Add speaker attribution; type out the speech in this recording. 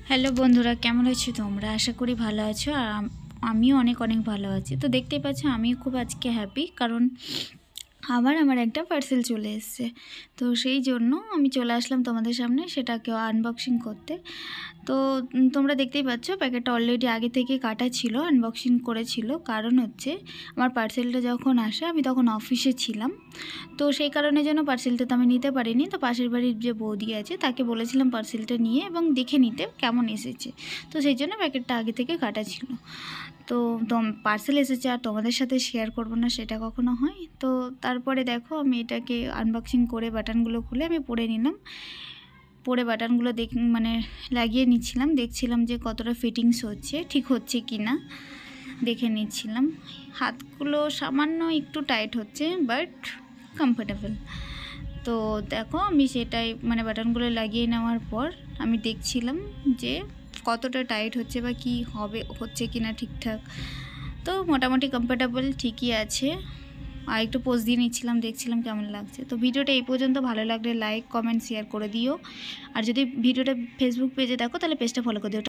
Speaker 1: Hello বন্ধুরা, কেমন আছো তোমরা? আশা করি ভালো আছো। আর আমিও অনেক অনেক ভালো আছি। তো দেখতেই পাচ্ছ, আমিও খুব আজকে হ্যাপি, কারণ আমার একটা পার্সেল চলে এসেছে। তো সেই জন্য আমি চলে আসলাম তোমাদের সামনে সেটাকে আনবক্সিং করতে। তো তোমরা দেখতেই পাচ্ছ, প্যাকেটটা অলরেডি আগে থেকে কাটা ছিল, আনবক্সিং করেছিল। কারণ হচ্ছে আমার পার্সেলটা যখন আসে আমি তখন অফিসে ছিলাম, তো সেই কারণের জন্য পার্সেলটা তো আমি নিতে পারিনি। তো পাশের বাড়ির যে বৌদি আছে তাকে বলেছিলাম পার্সেলটা নিয়ে এবং দেখে নিতে কেমন এসেছে। তো সেই জন্য প্যাকেটটা আগে থেকে কাটা ছিল। তো পার্সেল এসেছে আর তোমাদের সাথে শেয়ার করব না, সেটা কখনো হয়? তো তারপরে দেখো, আমি এটাকে আনবক্সিং করে বাটনগুলো খুলে আমি পরে নিলাম। পরে বাটনগুলো লাগিয়ে নিচ্ছিলাম, দেখছিলাম যে কতটা ফিটিংস হচ্ছে, ঠিক হচ্ছে কি না দেখে নিচ্ছিলাম। হাতগুলো সামান্য একটু টাইট হচ্ছে, বাট কমফোর্টেবল। তো দেখো, আমি সেটাই বাটনগুলো লাগিয়ে নেওয়ার পর আমি দেখছিলাম যে কতটা টাইট হচ্ছে বা কি হচ্ছে কি না ঠিকঠাক। তো মোটামুটি কমফোর্টেবল ঠিকই আছে। আর একটু পোজ দিয়ে নিচ্ছিলাম, দেখছিলাম কেমন লাগছে। তো ভিডিওটা এই পর্যন্ত, ভালো লাগলে লাইক কমেন্ট শেয়ার করে দিও। আর যদি ভিডিওটা ফেসবুক পেজে দেখো তাহলে পেজটা ফলো করে দিও।